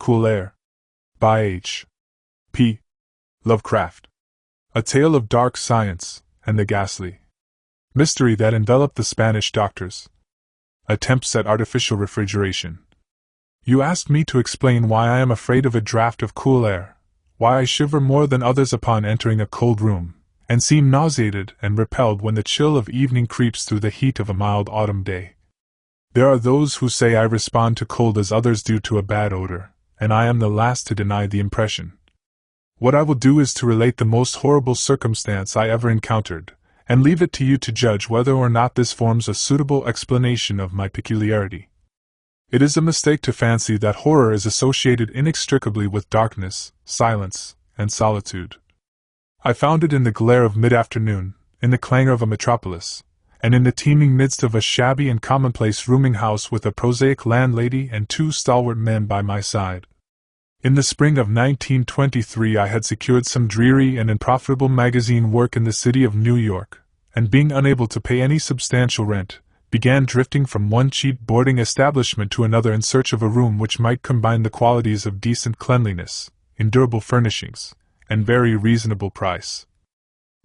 Cool Air. By H. P. Lovecraft. A tale of dark science, and the ghastly mystery that enveloped the Spanish doctors. Attempts at artificial refrigeration. You asked me to explain why I am afraid of a draught of cool air, why I shiver more than others upon entering a cold room, and seem nauseated and repelled when the chill of evening creeps through the heat of a mild autumn day. There are those who say I respond to cold as others do to a bad odor, and I am the last to deny the impression. What I will do is to relate the most horrible circumstance I ever encountered, and leave it to you to judge whether or not this forms a suitable explanation of my peculiarity. It is a mistake to fancy that horror is associated inextricably with darkness, silence, and solitude. I found it in the glare of mid-afternoon, in the clangor of a metropolis, and in the teeming midst of a shabby and commonplace rooming house with a prosaic landlady and two stalwart men by my side. In the spring of 1923 I had secured some dreary and unprofitable magazine work in the city of New York, and being unable to pay any substantial rent, began drifting from one cheap boarding establishment to another in search of a room which might combine the qualities of decent cleanliness, endurable furnishings, and very reasonable price.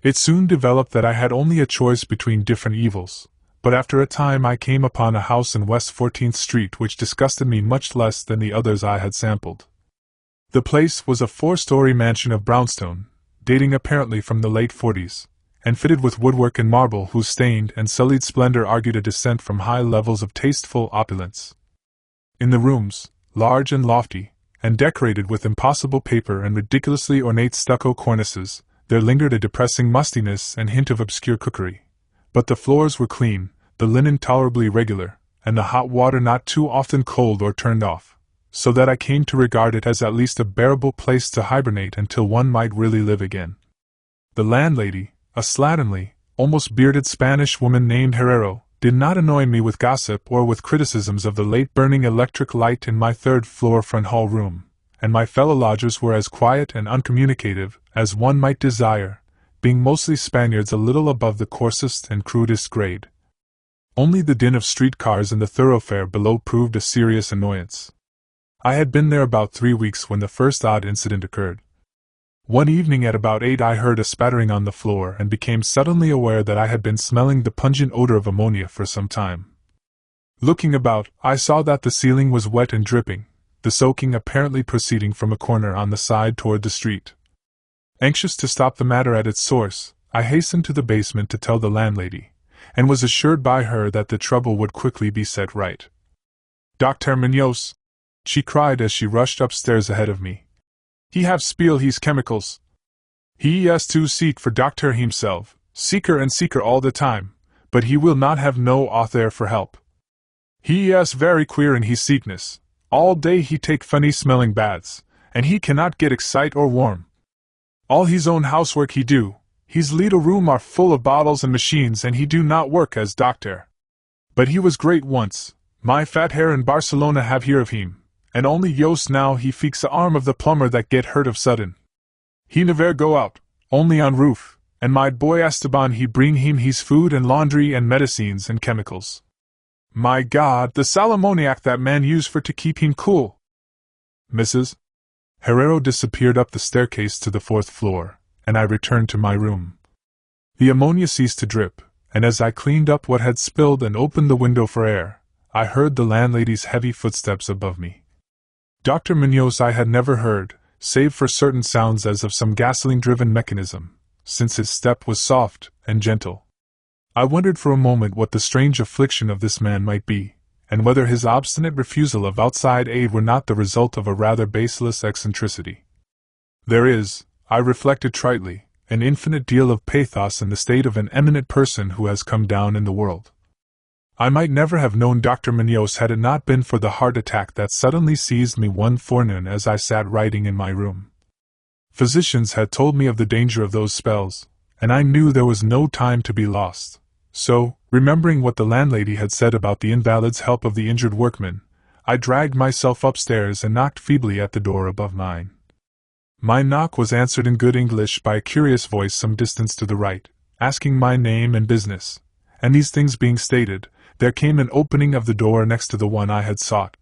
It soon developed that I had only a choice between different evils, but after a time I came upon a house in West 14th Street which disgusted me much less than the others I had sampled. The place was a 4-story mansion of brownstone, dating apparently from the late 40s, and fitted with woodwork and marble whose stained and sullied splendor argued a descent from high levels of tasteful opulence. In the rooms, large and lofty, and decorated with impossible paper and ridiculously ornate stucco cornices, there lingered a depressing mustiness and hint of obscure cookery. But the floors were clean, the linen tolerably regular, and the hot water not too often cold or turned off, so that I came to regard it as at least a bearable place to hibernate until one might really live again. The landlady, a slatternly, almost bearded Spanish woman named Herrero, did not annoy me with gossip or with criticisms of the late burning electric light in my third-floor front hall room, and my fellow lodgers were as quiet and uncommunicative as one might desire, being mostly Spaniards a little above the coarsest and crudest grade. Only the din of streetcars in the thoroughfare below proved a serious annoyance. I had been there about 3 weeks when the first odd incident occurred. One evening at about 8 I heard a spattering on the floor and became suddenly aware that I had been smelling the pungent odor of ammonia for some time. Looking about, I saw that the ceiling was wet and dripping, the soaking apparently proceeding from a corner on the side toward the street. Anxious to stop the matter at its source, I hastened to the basement to tell the landlady, and was assured by her that the trouble would quickly be set right. "Dr. Munoz," she cried as she rushed upstairs ahead of me. "He have spill his chemicals. He has to seek for doctor himself, seeker and seeker all the time, but he will not have no author for help. He is very queer in his sickness. All day he take funny smelling baths, and he cannot get excite or warm. All his own housework he do. His little room are full of bottles and machines, and he do not work as doctor. But he was great once. My fat hair in Barcelona have hear of him, and only yos now he fix the arm of the plumber that get hurt of sudden. He never go out, only on roof, and my boy Esteban he bring him his food and laundry and medicines and chemicals. My God, the salmoniac that man use for to keep him cool." Mrs. Herrero disappeared up the staircase to the 4th floor, and I returned to my room. The ammonia ceased to drip, and as I cleaned up what had spilled and opened the window for air, I heard the landlady's heavy footsteps above me. Dr. Munoz I had never heard, save for certain sounds as of some gasoline-driven mechanism, since his step was soft and gentle. I wondered for a moment what the strange affliction of this man might be, and whether his obstinate refusal of outside aid were not the result of a rather baseless eccentricity. There is, I reflected tritely, an infinite deal of pathos in the state of an eminent person who has come down in the world. I might never have known Dr. Munoz had it not been for the heart attack that suddenly seized me one forenoon as I sat writing in my room. Physicians had told me of the danger of those spells, and I knew there was no time to be lost. So, remembering what the landlady had said about the invalid's help of the injured workman, I dragged myself upstairs and knocked feebly at the door above mine. My knock was answered in good English by a curious voice some distance to the right, asking my name and business, and these things being stated, there came an opening of the door next to the one I had sought.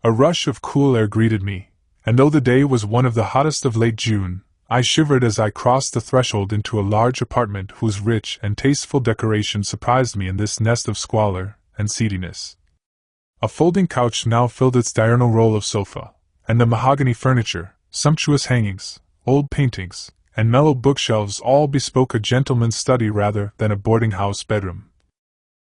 A rush of cool air greeted me, and though the day was one of the hottest of late June, I shivered as I crossed the threshold into a large apartment whose rich and tasteful decoration surprised me in this nest of squalor and seediness. A folding couch now filled its diurnal role of sofa, and the mahogany furniture, sumptuous hangings, old paintings, and mellow bookshelves all bespoke a gentleman's study rather than a boarding-house bedroom.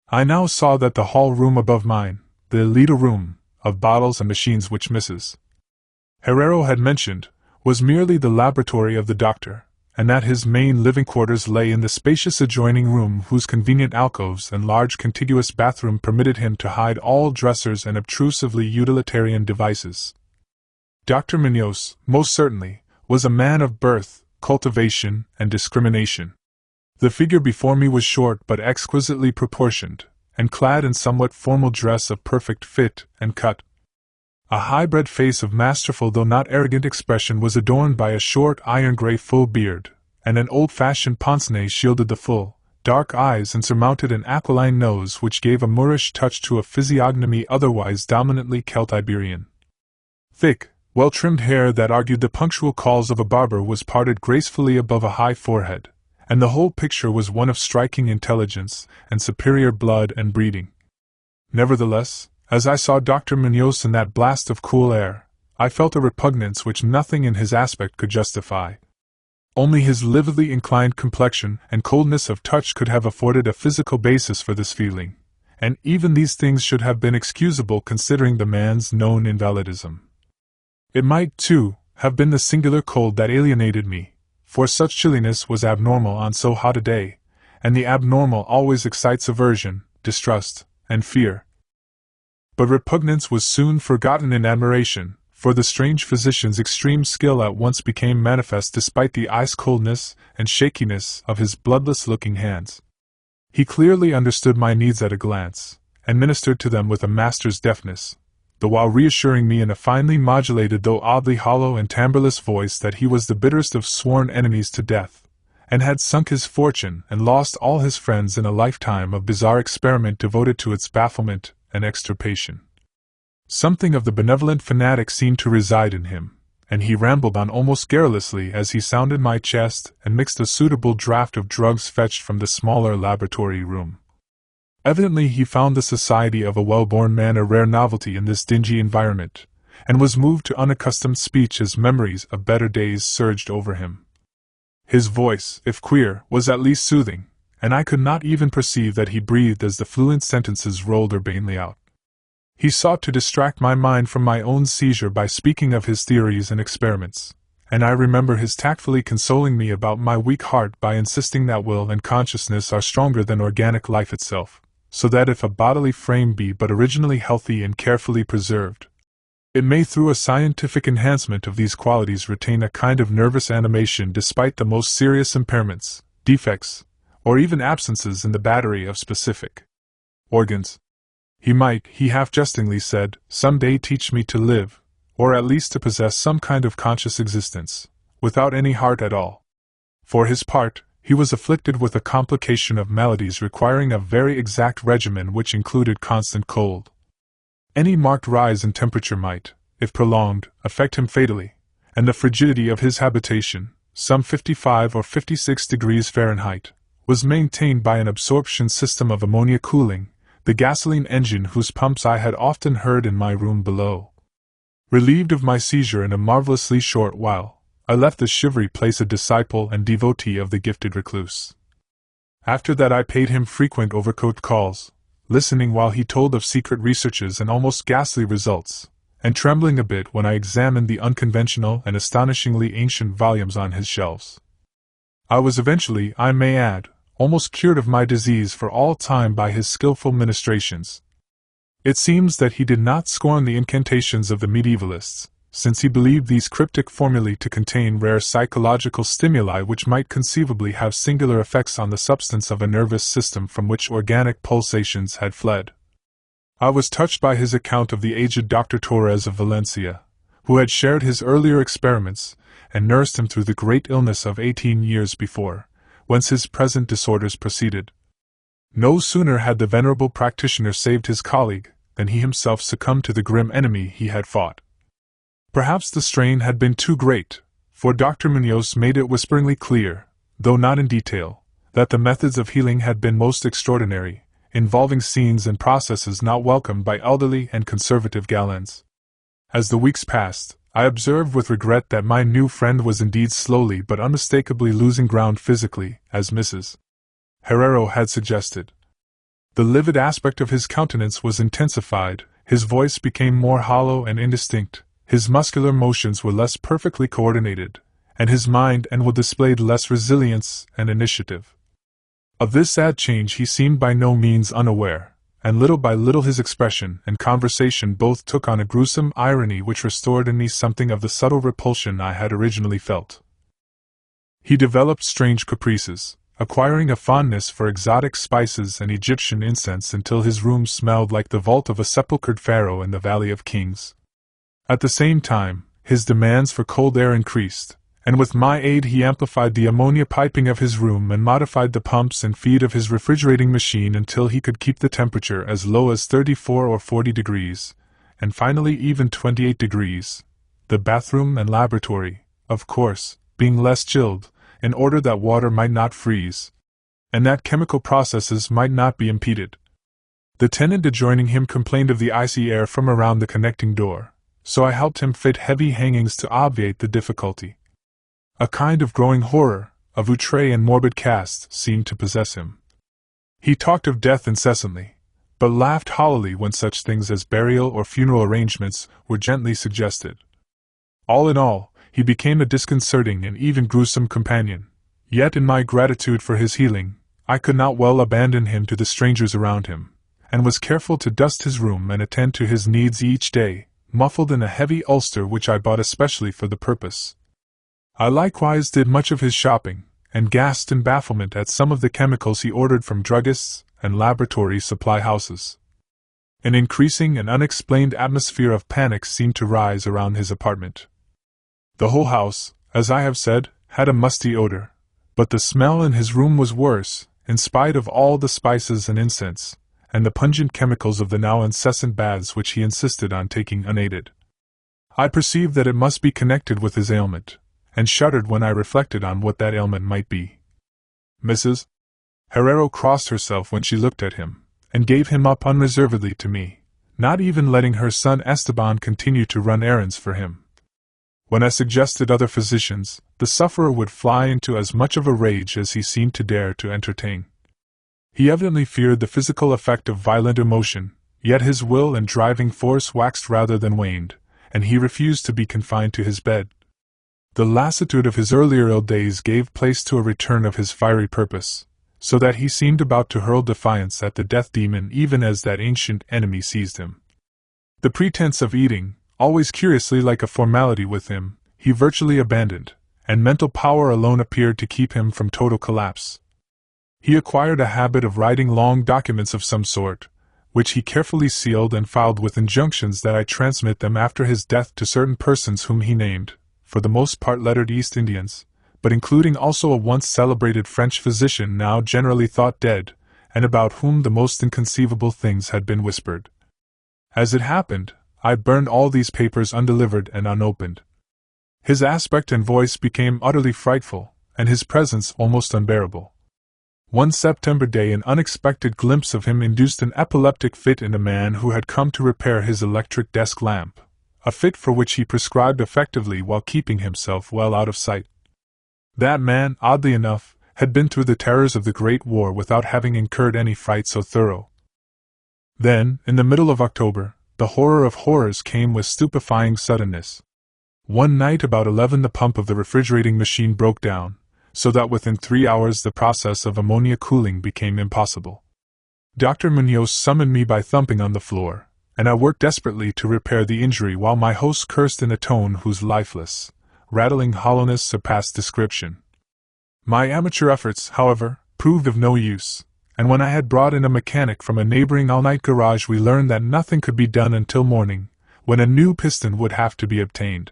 I now saw that the hall room above mine, the little room of bottles and machines which Mrs. Herrero had mentioned, was merely the laboratory of the doctor, and that his main living quarters lay in the spacious adjoining room whose convenient alcoves and large contiguous bathroom permitted him to hide all dressers and obtrusively utilitarian devices. Dr. Munoz, most certainly, was a man of birth, cultivation, and discrimination. The figure before me was short but exquisitely proportioned, and clad in somewhat formal dress of perfect fit and cut. A high-bred face of masterful though not arrogant expression was adorned by a short iron-gray full beard, and an old-fashioned pince-nez shielded the full, dark eyes and surmounted an aquiline nose which gave a Moorish touch to a physiognomy otherwise dominantly Celtiberian. Thick, well-trimmed hair that argued the punctual calls of a barber was parted gracefully above a high forehead, and the whole picture was one of striking intelligence and superior blood and breeding. Nevertheless, as I saw Dr. Munoz in that blast of cool air, I felt a repugnance which nothing in his aspect could justify. Only his lividly inclined complexion and coldness of touch could have afforded a physical basis for this feeling, and even these things should have been excusable considering the man's known invalidism. It might, too, have been the singular cold that alienated me, for such chilliness was abnormal on so hot a day, and the abnormal always excites aversion, distrust, and fear. But repugnance was soon forgotten in admiration, for the strange physician's extreme skill at once became manifest despite the ice-coldness and shakiness of his bloodless-looking hands. He clearly understood my needs at a glance, and ministered to them with a master's deftness, though while reassuring me in a finely modulated though oddly hollow and timbreless voice that he was the bitterest of sworn enemies to death, and had sunk his fortune and lost all his friends in a lifetime of bizarre experiment devoted to its bafflement and extirpation. Something of the benevolent fanatic seemed to reside in him, and he rambled on almost garrulously as he sounded my chest and mixed a suitable draught of drugs fetched from the smaller laboratory room. Evidently he found the society of a well-born man a rare novelty in this dingy environment, and was moved to unaccustomed speech as memories of better days surged over him. His voice, if queer, was at least soothing, and I could not even perceive that he breathed as the fluent sentences rolled urbanely out. He sought to distract my mind from my own seizure by speaking of his theories and experiments, and I remember his tactfully consoling me about my weak heart by insisting that will and consciousness are stronger than organic life itself, so that if a bodily frame be but originally healthy and carefully preserved, it may through a scientific enhancement of these qualities retain a kind of nervous animation despite the most serious impairments, defects, or even absences in the battery of specific organs. He might, he half-jestingly said, some day teach me to live, or at least to possess some kind of conscious existence, without any heart at all. For his part, he was afflicted with a complication of maladies requiring a very exact regimen which included constant cold. Any marked rise in temperature might, if prolonged, affect him fatally, and the frigidity of his habitation, some 55 or 56 degrees Fahrenheit, was maintained by an absorption system of ammonia cooling, the gasoline engine whose pumps I had often heard in my room below. Relieved of my seizure in a marvelously short while, I left the shivery place a disciple and devotee of the gifted recluse. After that I paid him frequent overcoat calls, listening while he told of secret researches and almost ghastly results, and trembling a bit when I examined the unconventional and astonishingly ancient volumes on his shelves. I was eventually, I may add, almost cured of my disease for all time by his skillful ministrations. It seems that he did not scorn the incantations of the medievalists, since he believed these cryptic formulae to contain rare psychological stimuli which might conceivably have singular effects on the substance of a nervous system from which organic pulsations had fled. I was touched by his account of the aged Dr. Torres of Valencia, who had shared his earlier experiments and nursed him through the great illness of 18 years before, whence his present disorders proceeded. No sooner had the venerable practitioner saved his colleague, than he himself succumbed to the grim enemy he had fought. Perhaps the strain had been too great, for Dr. Munoz made it whisperingly clear, though not in detail, that the methods of healing had been most extraordinary, involving scenes and processes not welcomed by elderly and conservative gallants. As the weeks passed, I observed with regret that my new friend was indeed slowly but unmistakably losing ground physically, as Mrs. Herrero had suggested. The livid aspect of his countenance was intensified, his voice became more hollow and indistinct, his muscular motions were less perfectly coordinated, and his mind and will displayed less resilience and initiative. Of this sad change he seemed by no means unaware, and little by little his expression and conversation both took on a gruesome irony which restored in me something of the subtle repulsion I had originally felt. He developed strange caprices, acquiring a fondness for exotic spices and Egyptian incense until his room smelled like the vault of a sepulchred pharaoh in the Valley of Kings. At the same time, his demands for cold air increased, and with my aid he amplified the ammonia piping of his room and modified the pumps and feed of his refrigerating machine until he could keep the temperature as low as 34 or 40 degrees, and finally even 28 degrees, the bathroom and laboratory, of course, being less chilled, in order that water might not freeze, and that chemical processes might not be impeded. The tenant adjoining him complained of the icy air from around the connecting door, so I helped him fit heavy hangings to obviate the difficulty. A kind of growing horror, of outre and morbid cast, seemed to possess him. He talked of death incessantly, but laughed hollowly when such things as burial or funeral arrangements were gently suggested. All in all, he became a disconcerting and even gruesome companion, yet in my gratitude for his healing, I could not well abandon him to the strangers around him, and was careful to dust his room and attend to his needs each day, muffled in a heavy ulster which I bought especially for the purpose. I likewise did much of his shopping, and gasped in bafflement at some of the chemicals he ordered from druggists and laboratory supply houses. An increasing and unexplained atmosphere of panic seemed to rise around his apartment. The whole house, as I have said, had a musty odor, but the smell in his room was worse, in spite of all the spices and incense, and the pungent chemicals of the now incessant baths which he insisted on taking unaided. I perceived that it must be connected with his ailment, and shuddered when I reflected on what that ailment might be. Mrs. Herrero crossed herself when she looked at him, and gave him up unreservedly to me, not even letting her son Esteban continue to run errands for him. When I suggested other physicians, the sufferer would fly into as much of a rage as he seemed to dare to entertain. He evidently feared the physical effect of violent emotion, yet his will and driving force waxed rather than waned, and he refused to be confined to his bed. The lassitude of his earlier ill days gave place to a return of his fiery purpose, so that he seemed about to hurl defiance at the death demon even as that ancient enemy seized him. The pretense of eating, always curiously like a formality with him, he virtually abandoned, and mental power alone appeared to keep him from total collapse. He acquired a habit of writing long documents of some sort, which he carefully sealed and filed with injunctions that I transmit them after his death to certain persons whom he named, for the most part lettered East Indians, but including also a once celebrated French physician now generally thought dead, and about whom the most inconceivable things had been whispered. As it happened, I burned all these papers undelivered and unopened. His aspect and voice became utterly frightful, and his presence almost unbearable. One September day an unexpected glimpse of him induced an epileptic fit in a man who had come to repair his electric desk lamp, a fit for which he prescribed effectively while keeping himself well out of sight. That man, oddly enough, had been through the terrors of the Great War without having incurred any fright so thorough. Then, in the middle of October, the horror of horrors came with stupefying suddenness. One night about 11 the pump of the refrigerating machine broke down, so that within 3 hours the process of ammonia cooling became impossible. Dr. Munoz summoned me by thumping on the floor, and I worked desperately to repair the injury while my host cursed in a tone whose lifeless, rattling hollowness surpassed description. My amateur efforts, however, proved of no use, and when I had brought in a mechanic from a neighboring all-night garage we learned that nothing could be done until morning, when a new piston would have to be obtained.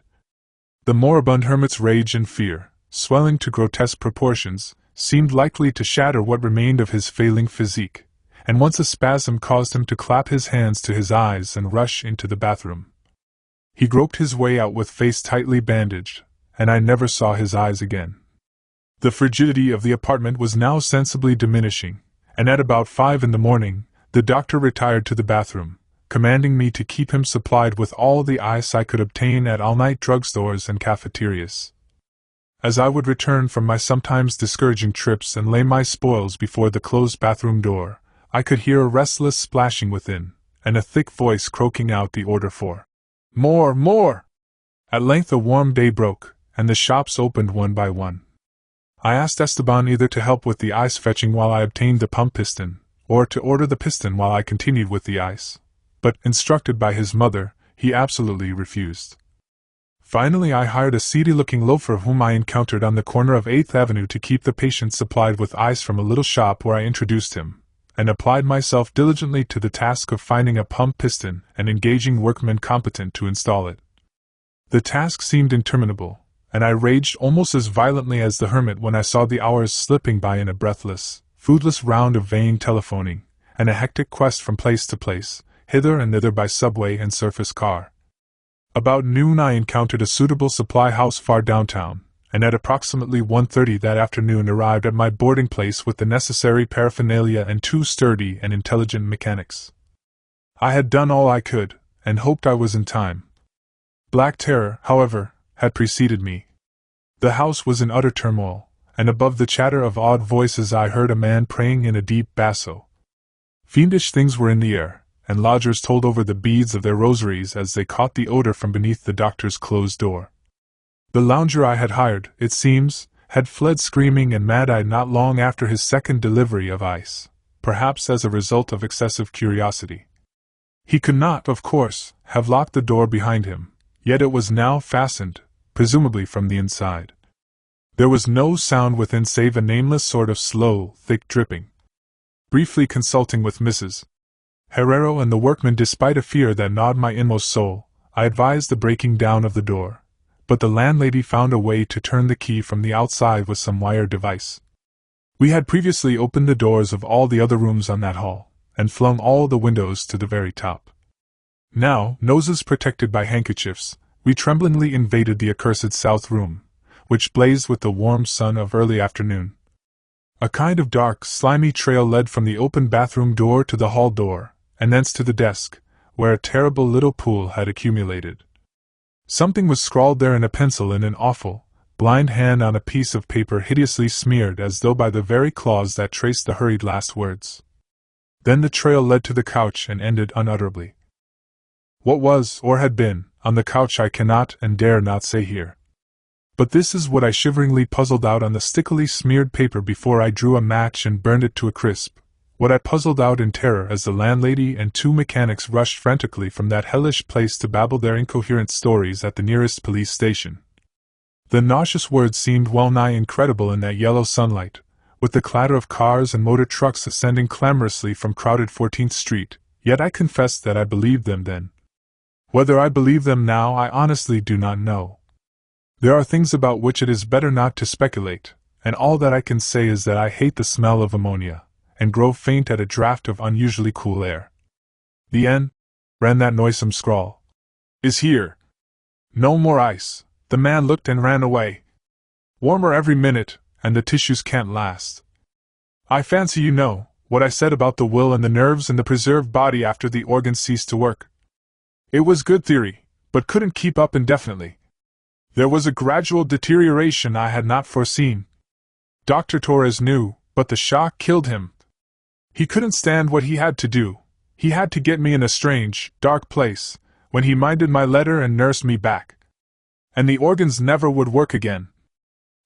The moribund hermit's rage and fear, swelling to grotesque proportions, seemed likely to shatter what remained of his failing physique, and once a spasm caused him to clap his hands to his eyes and rush into the bathroom. He groped his way out with face tightly bandaged, and I never saw his eyes again. The frigidity of the apartment was now sensibly diminishing, and at about 5 in the morning, the doctor retired to the bathroom, commanding me to keep him supplied with all the ice I could obtain at all-night drugstores and cafeterias. As I would return from my sometimes discouraging trips and lay my spoils before the closed bathroom door, I could hear a restless splashing within, and a thick voice croaking out the order for more, more! At length a warm day broke, and the shops opened one by one. I asked Esteban either to help with the ice fetching while I obtained the pump piston, or to order the piston while I continued with the ice, but, instructed by his mother, he absolutely refused. Finally I hired a seedy-looking loafer whom I encountered on the corner of 8th Avenue to keep the patient supplied with ice from a little shop where I introduced him, and applied myself diligently to the task of finding a pump piston and engaging workmen competent to install it. The task seemed interminable, and I raged almost as violently as the hermit when I saw the hours slipping by in a breathless, foodless round of vain telephoning, and a hectic quest from place to place, hither and thither by subway and surface car. About noon I encountered a suitable supply house far downtown, and at approximately 1:30 that afternoon arrived at my boarding place with the necessary paraphernalia and 2 sturdy and intelligent mechanics. I had done all I could, and hoped I was in time. Black terror, however, had preceded me. The house was in utter turmoil, and above the chatter of odd voices I heard a man praying in a deep basso. Fiendish things were in the air, and lodgers told over the beads of their rosaries as they caught the odor from beneath the doctor's closed door. The lounger I had hired, it seems, had fled screaming and mad-eyed not long after his second delivery of ice, perhaps as a result of excessive curiosity. He could not, of course, have locked the door behind him, yet it was now fastened, presumably from the inside. There was no sound within save a nameless sort of slow, thick dripping. Briefly consulting with Mrs. Herrero and the workmen despite a fear that gnawed my inmost soul, I advised the breaking down of the door, but the landlady found a way to turn the key from the outside with some wire device. We had previously opened the doors of all the other rooms on that hall, and flung all the windows to the very top. Now, noses protected by handkerchiefs, we tremblingly invaded the accursed south room, which blazed with the warm sun of early afternoon. A kind of dark, slimy trail led from the open bathroom door to the hall door, and thence to the desk, where a terrible little pool had accumulated. Something was scrawled there in a pencil in an awful, blind hand on a piece of paper hideously smeared as though by the very claws that traced the hurried last words. Then the trail led to the couch and ended unutterably. What was, or had been, on the couch I cannot and dare not say here. But this is what I shiveringly puzzled out on the stickily smeared paper before I drew a match and burned it to a crisp, what I puzzled out in terror as the landlady and 2 mechanics rushed frantically from that hellish place to babble their incoherent stories at the nearest police station. The nauseous words seemed well-nigh incredible in that yellow sunlight, with the clatter of cars and motor trucks ascending clamorously from crowded 14th Street, yet I confess that I believed them then. Whether I believe them now I honestly do not know. There are things about which it is better not to speculate, and all that I can say is that I hate the smell of ammonia, and grow faint at a draught of unusually cool air. "The end," ran that noisome scrawl, "is here. No more ice." The man looked and ran away. "Warmer every minute, and the tissues can't last. I fancy you know what I said about the will and the nerves and the preserved body after the organs ceased to work. It was good theory, but couldn't keep up indefinitely. There was a gradual deterioration I had not foreseen. Dr. Torres knew, but the shock killed him. He couldn't stand what he had to do. He had to get me in a strange, dark place, when he minded my letter and nursed me back. And the organs never would work again.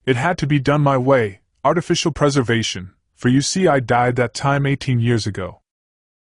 It had to be done my way, artificial preservation, for you see I died that time 18 years ago.